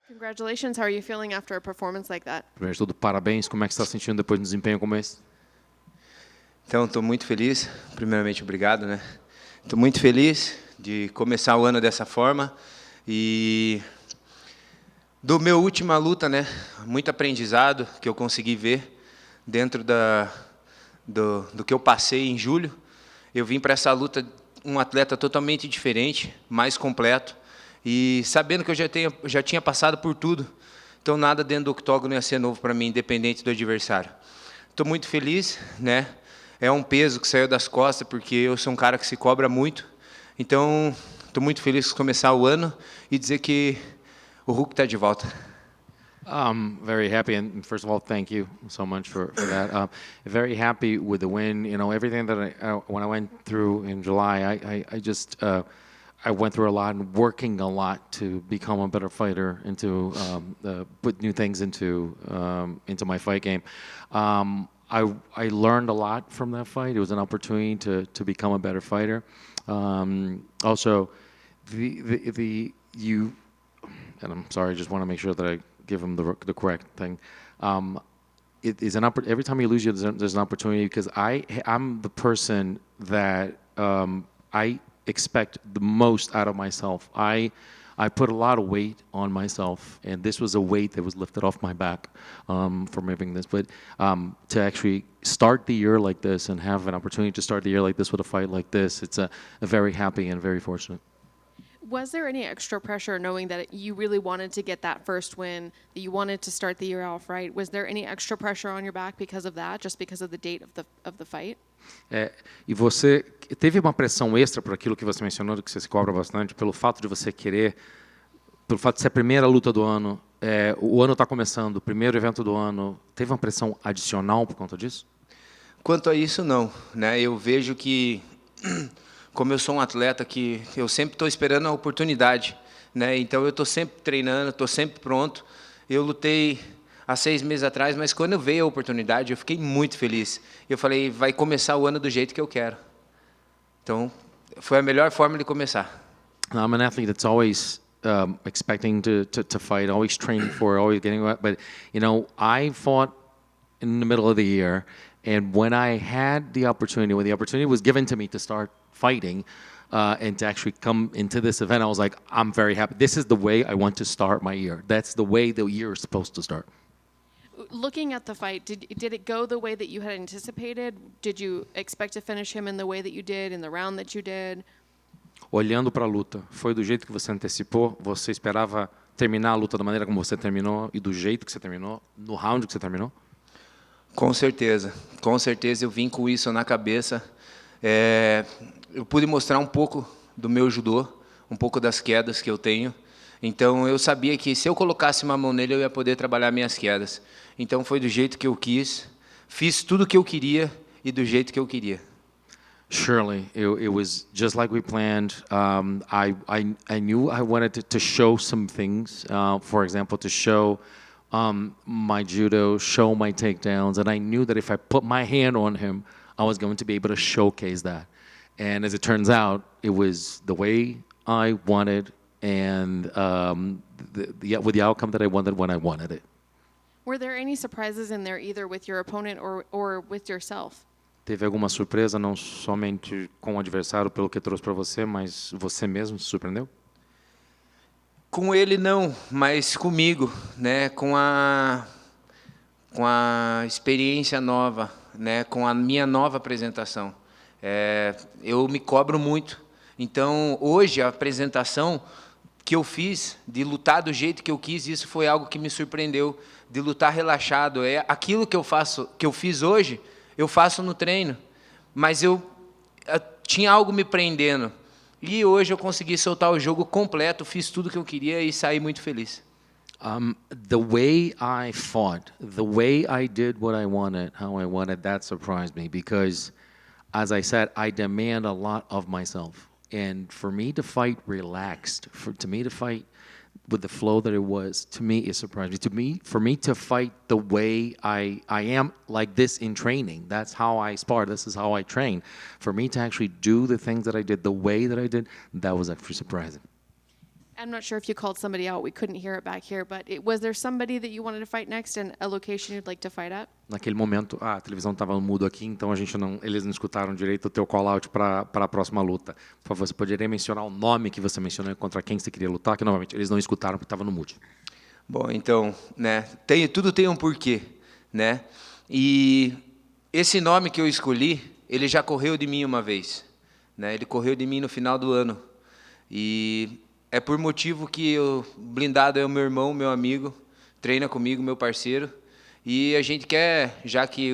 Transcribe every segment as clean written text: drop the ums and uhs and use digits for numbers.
Congratulations. How are you feeling after a performance like that? Primeiro de tudo, parabéns. Como é que você está sentindo depois de um desempenho como esse? Então, estou muito feliz. Primeiramente, obrigado, né? Estou muito feliz de começar o ano dessa forma e do meu última luta, né? Muito aprendizado que eu consegui ver dentro do que eu passei em julho. Eu vim para essa luta um atleta totalmente diferente, mais completo e sabendo que eu já tinha passado por tudo. Então nada dentro do octógono ia ser novo para mim, independente do adversário. Estou muito feliz, né? É um peso que saiu das costas porque eu sou um cara que se cobra muito. Então estou muito feliz de começar o ano e dizer que o Hulk está de volta. I'm very happy, and first of all, thank you so much for that. Very happy with the win. You know, everything that when I went through in July, I just I went through a lot and working a lot to become a better fighter and to put new things into my fight game. I learned a lot from that fight. It was an opportunity to become a better fighter. Also, you, and I'm sorry, I just want to make sure that I give him the correct thing. It is every time you lose, there's an opportunity because I'm the person that I expect the most out of myself. I put a lot of weight on myself, and this was a weight that was lifted off my back from having this. But to actually start the year like this and have an opportunity to start the year like this with a fight like this, it's a very happy and very fortunate. Was there any extra pressure knowing that you really wanted to get that first win, that you wanted to start the year off right? Was there any extra pressure on your back because of that, just because of the date of the fight? E você teve uma pressão extra por aquilo que você mencionou, que você se cobra bastante, pelo fato de você querer, pelo fato de ser a primeira luta do ano, o ano está começando, o primeiro evento do ano, teve uma pressão adicional por conta disso? Quanto a isso, não, né? Eu vejo que como eu sou um atleta que eu sempre estou esperando a oportunidade, né? Então eu estou sempre treinando, estou sempre pronto. Eu lutei há 6 meses atrás, mas quando veio a oportunidade, eu fiquei muito feliz. Eu falei, vai começar o ano do jeito que eu quero. Então, foi a melhor forma de começar. I'm an athlete that's always expecting to fight, always training for, always getting. But you know, I fought in the middle of the year, and when I had the opportunity, when the opportunity was given to me to start fighting and to actually come into this event, I was like, I'm very happy. This is the way I want to start my year. That's the way the year is supposed to start. Looking at the fight, did it go the way that you had anticipated? Did you expect to finish him in the way that you did, in the round that you did? Olhando para a luta, foi do jeito que você antecipou? Você esperava terminar a luta da maneira como você terminou e do jeito que você terminou, no round que você terminou? Com certeza eu vim com isso na cabeça. Eu pude mostrar um pouco do meu judô, um pouco das quedas que eu tenho. Então eu sabia que se eu colocasse uma mão nele eu ia poder trabalhar minhas quedas. Então foi do jeito que eu quis, fiz tudo o que eu queria e do jeito que eu queria. Surely, it was just like we planned. I knew I wanted to show some things. For example, to show my judo, show my takedowns, and I knew that if I put my hand on him, I was going to be able to showcase that. And as it turns out, it was the way I wanted, and with the outcome that I wanted when I wanted it. Were there any surprises in there, either with your opponent or with yourself? Teve alguma surpresa, não somente com o adversário pelo que trouxe para você, mas você mesmo se surpreendeu? Com ele não, mas comigo, né? Com a experiência nova, né? Com a minha nova apresentação. Eu me cobro muito. Então, hoje, a apresentação que eu fiz, de lutar do jeito que eu quis, isso foi algo que me surpreendeu, de lutar relaxado. Aquilo que eu fiz hoje, eu faço no treino, mas eu tinha algo me prendendo. E hoje eu consegui soltar o jogo completo, fiz tudo que eu queria e saí muito feliz. The way I fought, the way I did what I wanted, how I wanted, that surprised me because, as I said, I demand a lot of myself. And for me to fight relaxed, to me to fight with the flow that it was, to me it surprised me. For me to fight the way I am like this in training, that's how I spar, this is how I train. For me to actually do the things that I did the way that I did, that was actually surprising. I'm not sure if you called somebody out. We couldn't hear it back here, but was there somebody that you wanted to fight next and a location you'd like to fight at? Naquele momento, a televisão estava mudo aqui, então eles não escutaram direito o teu call-out para a próxima luta. Por favor, você poderia mencionar o nome que você mencionou contra quem você queria lutar, que novamente eles não escutaram porque estava no mute. Bom, então, né, tudo tem um porquê, né? E esse nome que eu escolhi, ele já correu de mim uma vez, né? Ele correu de mim no final do ano. E é por motivo que o blindado é o meu irmão, meu amigo, treina comigo, meu parceiro. E a gente quer, já que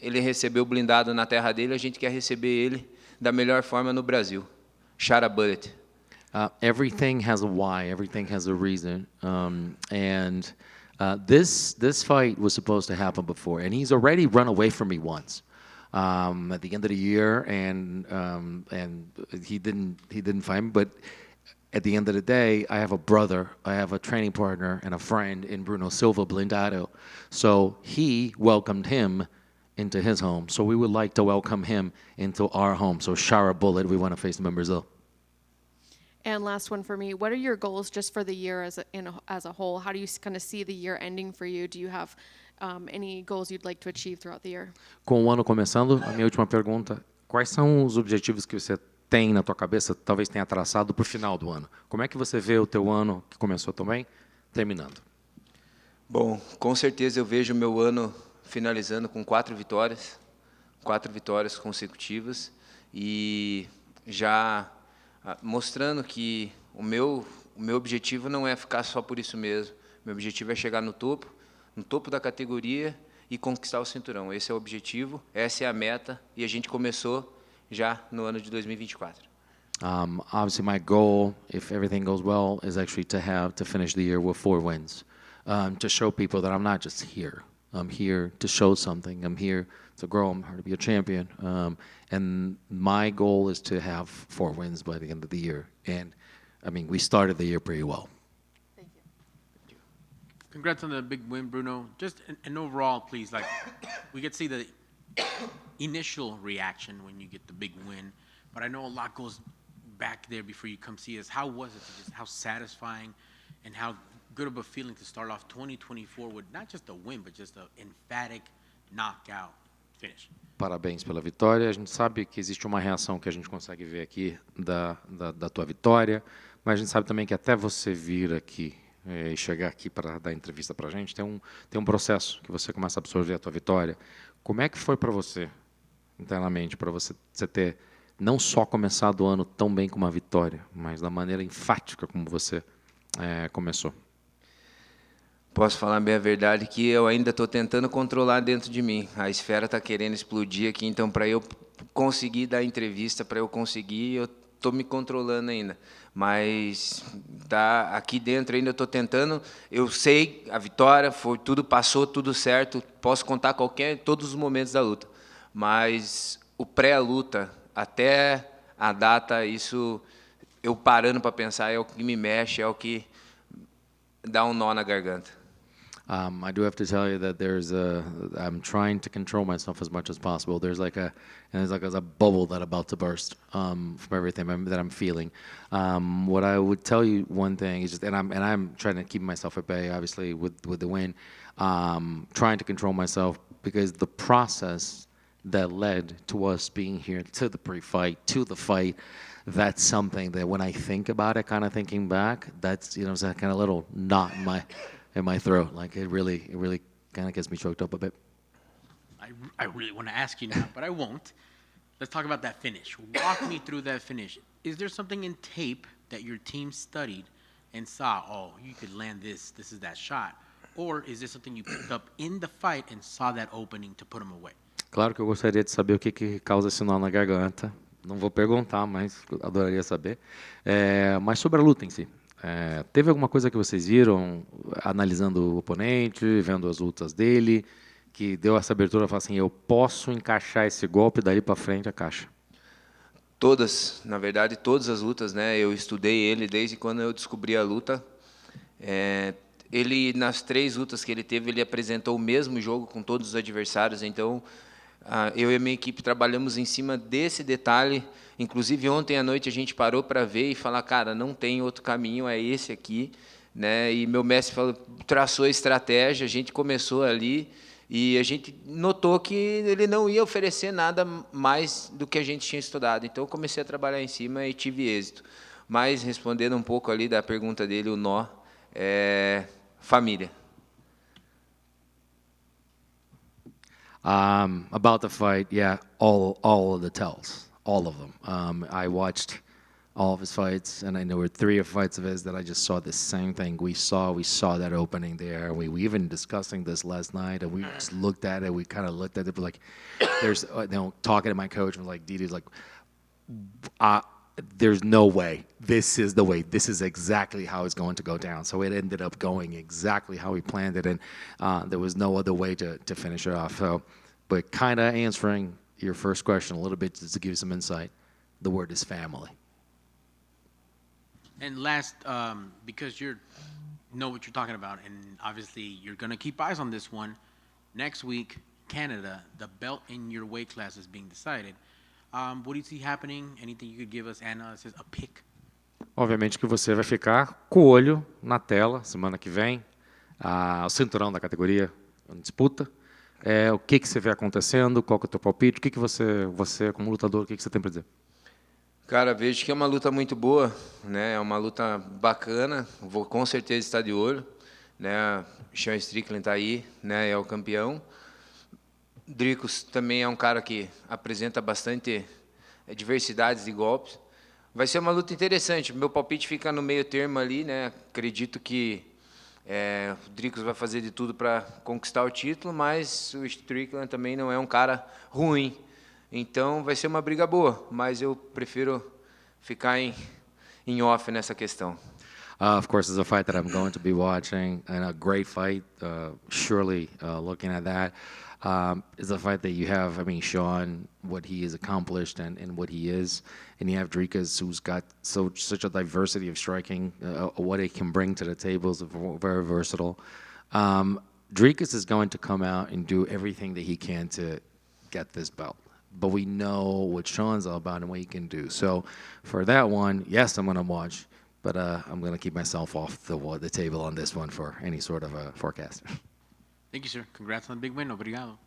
ele recebeu o blindado na terra dele, a gente quer receber ele da melhor forma no Brasil. Shara Bullet. Everything has a why. Everything has a reason. This fight was supposed to happen before, and he's already run away from me once at the end of the year, and he didn't fight me. But at the end of the day, I have a brother, I have a training partner, and a friend in Bruno Silva Blindado. So he welcomed him into his home. So we would like to welcome him into our home. So Shara Bullet, we want to face him in Brazil. And last one for me, what are your goals just for the year as a whole? How do you kind of see the year ending for you? Do you have any goals you'd like to achieve throughout the year? Com o ano começando, a minha última pergunta, quais são os objetivos que você tem na tua cabeça, talvez tenha traçado para o final do ano? Como é que você vê o teu ano, que começou também, terminando? Bom, com certeza eu vejo o meu ano finalizando com 4 vitórias consecutivas e já mostrando que o meu objetivo não é ficar só por isso mesmo. Meu objetivo é chegar no topo da categoria e conquistar o cinturão. Esse é o objetivo, essa é a meta e a gente começou já no ano de 2024. Obviously, my goal, if everything goes well, is actually to finish the year with 4 wins, to show people that I'm not just here. I'm here to show something. I'm here to grow. I'm here to be a champion. And my goal is to have 4 wins by the end of the year. And, I mean, we started the year pretty well. Thank you. Congrats on the big win, Bruno. Just an overall, please, like, we get to see the initial reaction when you get the big win, but I know a lot goes back there before you come see us. How was it? How satisfying and how good of a feeling to start off 2024 with not just a win, but just an emphatic knockout finish? Parabéns pela vitória. A gente sabe que existe uma reação que a gente consegue ver aqui da tua vitória, mas a gente sabe também que até você vir aqui e chegar aqui para dar entrevista para a gente, tem um processo que você começa a absorver a tua vitória. Como é que foi para você, internamente, para você ter não só começado o ano tão bem com uma vitória, mas da maneira enfática como você começou? Posso falar bem a verdade que eu ainda estou tentando controlar dentro de mim. A esfera está querendo explodir aqui, então para eu conseguir dar entrevista, para eu conseguir, eu estou me controlando ainda. Mas tá aqui dentro ainda estou tentando. Eu sei a vitória, foi tudo passou, tudo certo. Posso contar todos os momentos da luta. Mas o pré-luta até a data, isso eu parando para pensar é o que me mexe, é o que dá um nó na garganta. I do have to tell you that I'm trying to control myself as much as possible. There's like a bubble that's about to burst from everything that I'm feeling. What I would tell you, one thing is just, and I'm trying to keep myself at bay, obviously with the win, trying to control myself because the process that led to us being here, to the pre-fight, to the fight, that's something that when I think about it, kind of thinking back, that's it's that kind of little knot in my throat. Like it really kind of gets me choked up a bit. I really want to ask you now, but I won't. Let's talk about that finish. Walk me through that finish. Is there something in tape that your team studied and saw, oh, you could land this is that shot? Or is this something you picked up in the fight and saw that opening to put him away? Claro que eu gostaria de saber o que causa esse nó na garganta. Não vou perguntar, mas adoraria saber. Mas sobre a luta em si. Teve alguma coisa que vocês viram, analisando o oponente, vendo as lutas dele, que deu essa abertura e falou assim, eu posso encaixar esse golpe dali para frente a caixa? Todas, na verdade, todas as lutas, né? Eu estudei ele desde quando eu descobri a luta. Ele, nas 3 lutas que ele teve, ele apresentou o mesmo jogo com todos os adversários, então Eu e a minha equipe trabalhamos em cima desse detalhe. Inclusive, ontem à noite a gente parou para ver e falar, cara, não tem outro caminho, é esse aqui. Né? E meu mestre traçou a estratégia, a gente começou ali e a gente notou que ele não ia oferecer nada mais do que a gente tinha estudado. Então, eu comecei a trabalhar em cima e tive êxito. Mas, respondendo um pouco ali da pergunta dele, o nó é família. About the fight, yeah, all of the tells, all of them. I watched all of his fights, and I know there were 3 fights of his that I just saw the same thing. We saw that opening there. We even discussing this last night, and we just looked at it. We kind of looked at it, like, there's, talking to my coach, and like, Didi's like, there's no way. This is the way. This is exactly how it's going to go down. So it ended up going exactly how we planned it, and there was no other way to finish it off. So, but kind of answering your first question a little bit, just to give you some insight, the word is family. And last, because you know what you're talking about, and obviously you're going to keep eyes on this one. Next week, Canada, the belt in your weight class is being decided. What do you see happening? Anything you could give us, analysis, a pick? Obviamente que você vai ficar com o olho na tela semana que vem, o cinturão da categoria em disputa. O que você vê acontecendo? Qual que é o teu palpite? O que você como lutador, o que você tem para dizer? Cara, vejo que é uma luta muito boa, né? É uma luta bacana. Vou com certeza estar de olho, né? Sean Strickland está aí, né? É o campeão. Dricos também é um cara que apresenta bastante diversidades de golpes. Vai ser uma luta interessante. Meu palpite fica no meio termo ali, né? Acredito que o Dricos vai fazer de tudo para conquistar o título, mas o Strickland também não é um cara ruim. Então vai ser uma briga boa, mas eu prefiro ficar em off nessa questão. Of course, it's a fight that I'm going to be watching, and a great fight. Surely, looking at that, it's a fight that you have. I mean, Sean, what he has accomplished and what he is, and you have Dricus, who's got such a diversity of striking. What he can bring to the table is very versatile. Dricus is going to come out and do everything that he can to get this belt. But we know what Sean's all about and what he can do. So for that one, yes, I'm going to watch. But I'm going to keep myself off the table on this one for any sort of a forecast. Thank you, sir. Congrats on the big win. Obrigado.